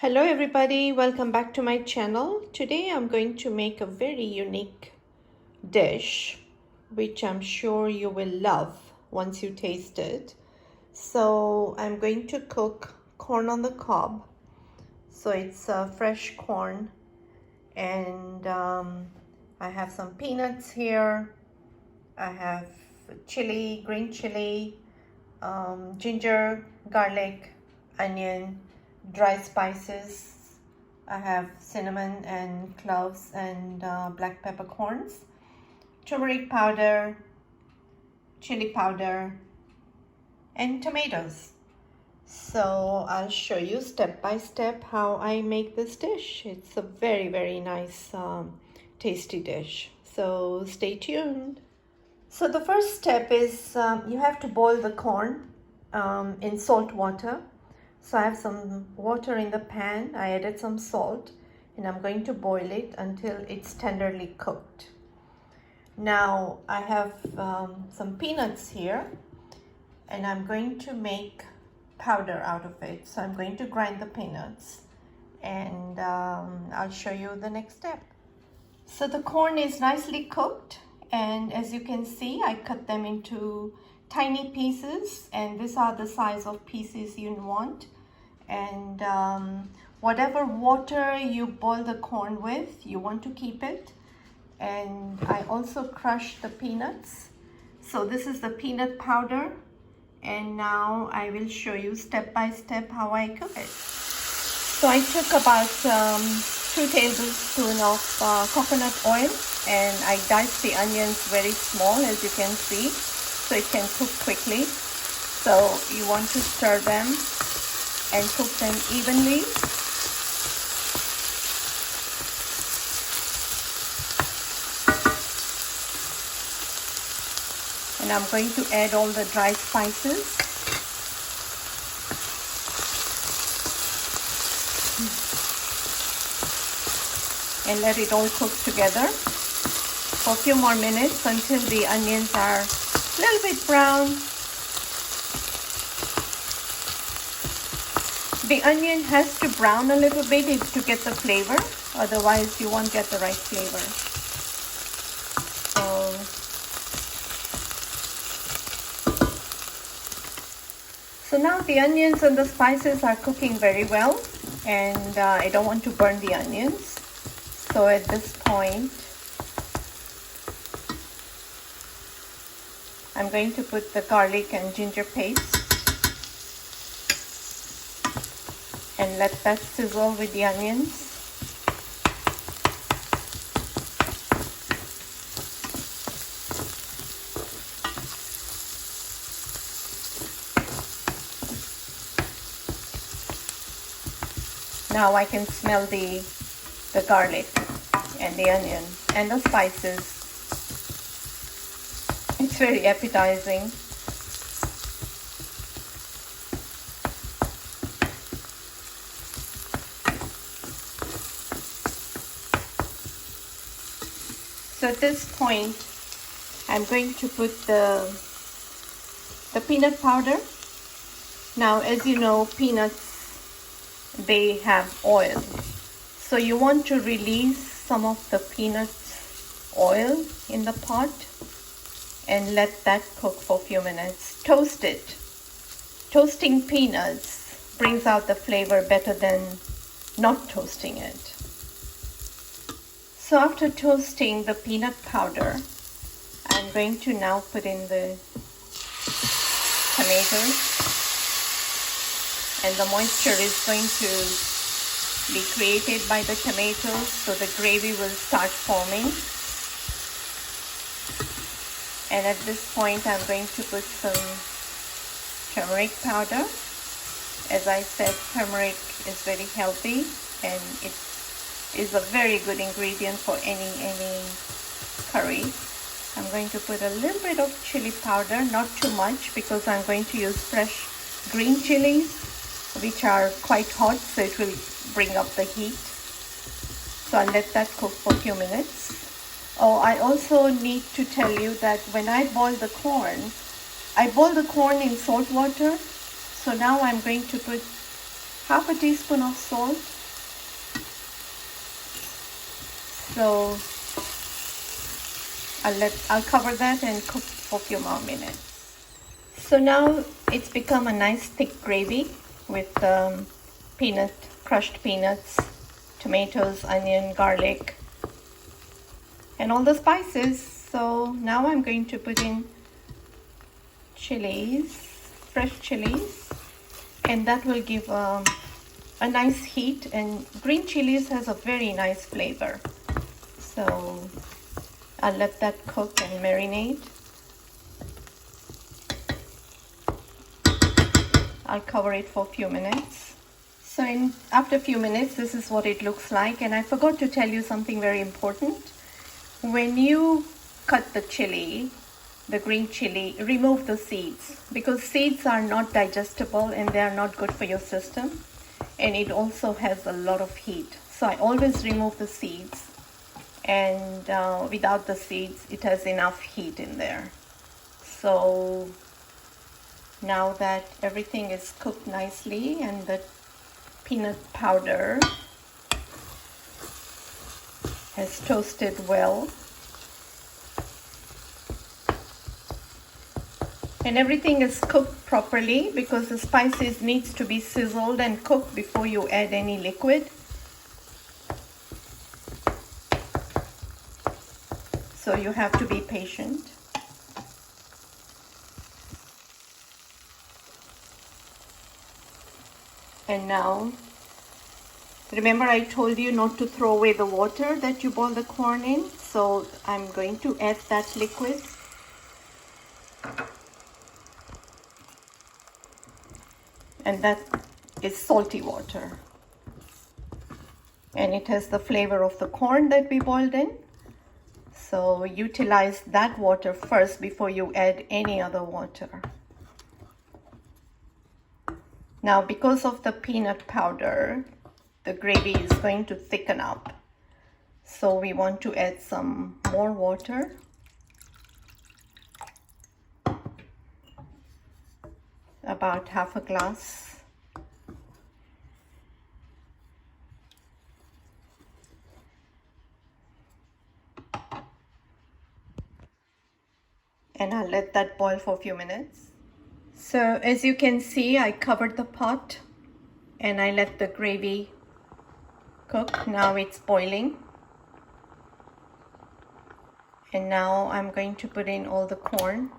Hello everybody, welcome back to my channel. Today I'm going to make a very unique dish which I'm sure you will love once you taste it. So I'm going to cook corn on the cob. So it's fresh corn, and I have some peanuts here. I have chili, green chili, ginger, garlic, onion, dry spices. I have cinnamon and cloves and black peppercorns, turmeric powder, chili powder, and tomatoes. So I'll show you step by step how I make this dish. It's a very nice tasty dish. So stay tuned. So the first step is you have to boil the corn in salt water. So I have some water in the pan. I added some salt and I'm going to boil it until it's tenderly cooked. Now I have some peanuts here and I'm going to make powder out of it. So I'm going to grind the peanuts and I'll show you the next step. So the corn is nicely cooked, and as you can see, I cut them into tiny pieces, and these are the size of pieces you want. And whatever water you boil the corn with, you want to keep it. And I also crushed the peanuts. So this is the peanut powder, and now I will show you step by step how I cook it. So I took about 2 tablespoons of coconut oil, and I diced the onions very small, as you can see, so it can cook quickly. So you want to stir them and cook them evenly. And I'm going to add all the dry spices. And let it all cook together for a few more minutes until the onions are a little bit brown. The onion has to brown a little bit to get the flavor, otherwise you won't get the right flavor. So now the onions and the spices are cooking very well, and I don't want to burn the onions. So at this point, I'm going to put the garlic and ginger paste and let that sizzle with the onions. Now I can smell the garlic and the onion and the spices. It's very appetizing. So at this point, I'm going to put the peanut powder. Now, as you know, peanuts, they have oil. So you want to release some of the peanut oil in the pot and let that cook for a few minutes. Toast it. Toasting peanuts brings out the flavor better than not toasting it. So after toasting the peanut powder, I'm going to now put in the tomatoes, and the moisture is going to be created by the tomatoes, so the gravy will start forming. And at this point, I'm going to put some turmeric powder. As I said, turmeric is very healthy, and it is a very good ingredient for any curry. I'm going to put a little bit of chili powder, not too much, because I'm going to use fresh green chilies, which are quite hot, so it will bring up the heat. So I'll let that cook for a few minutes. Oh, I also need to tell you that when I boil the corn, I boil the corn in salt water. So now I'm going to put half a teaspoon of salt So I'll cover that and cook for a few more minutes. So now it's become a nice thick gravy with crushed peanuts, tomatoes, onion, garlic, and all the spices. So now I'm going to put in chilies, fresh chilies, and that will give a nice heat, and green chilies has a very nice flavor. So I'll let that cook and marinate. I'll cover it for a few minutes. So after a few minutes, this is what it looks like. And I forgot to tell you something very important. When you cut the chili, the green chili, remove the seeds, because seeds are not digestible and they are not good for your system. And it also has a lot of heat. So I always remove the seeds. And without the seeds, it has enough heat in there. So now that everything is cooked nicely and the peanut powder has toasted well, and everything is cooked properly, because the spices needs to be sizzled and cooked before you add any liquid. So you have to be patient. And now, remember I told you not to throw away the water that you boil the corn in. So I'm going to add that liquid. And that is salty water. And it has the flavor of the corn that we boiled in. So utilize that water first before you add any other water. Now, because of the peanut powder, the gravy is going to thicken up. So we want to add some more water. About half a glass. And I'll let that boil for a few minutes. So as you can see, I covered the pot and I let the gravy cook. Now it's boiling. And now I'm going to put in all the corn.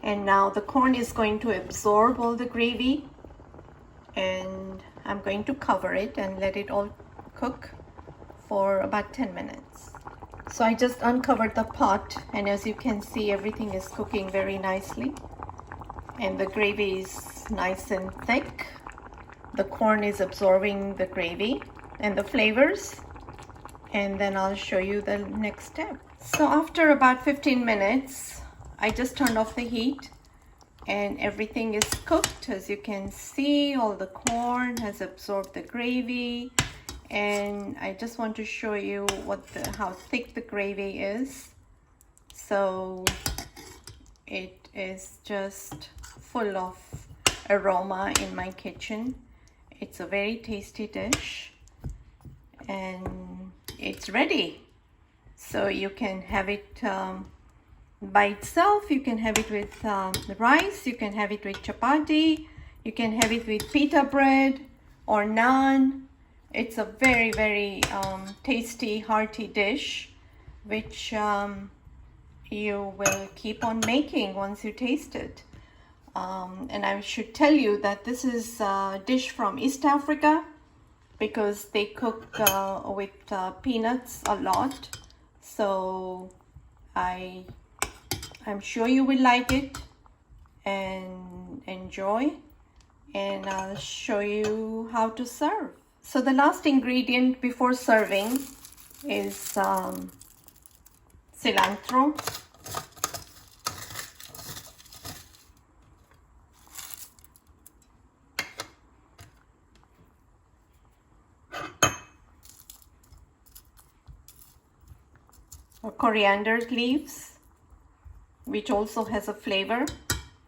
And now the corn is going to absorb all the gravy, and I'm going to cover it and let it all cook for about 10 minutes. So I just uncovered the pot, and as you can see, everything is cooking very nicely. And the gravy is nice and thick. The corn is absorbing the gravy and the flavors. And then I'll show you the next step. So after about 15 minutes, I just turned off the heat and everything is cooked. As you can see, all the corn has absorbed the gravy, and I just want to show you how thick the gravy is. So it is just full of aroma in my kitchen. It's a very tasty dish and it's ready. So you can have it by itself, you can have it with rice, you can have it with chapati, you can have it with pita bread or naan. It's a very, very tasty, hearty dish, which you will keep on making once you taste it. And I should tell you that this is a dish from East Africa, because they cook with peanuts a lot. So I'm sure you will like it and enjoy, and I'll show you how to serve. So the last ingredient before serving is cilantro. coriander leaves, which also has a flavor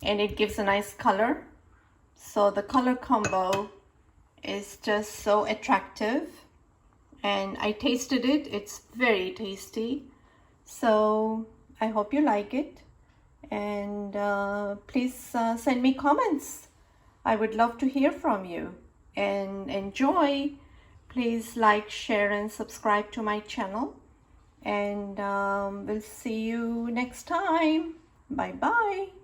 and it gives a nice color. So the color combo is just so attractive, and I tasted it. It's very tasty. So I hope you like it, and please send me comments. I would love to hear from you, and enjoy. Please like, share, and subscribe to my channel, and we'll see you next time. Bye bye.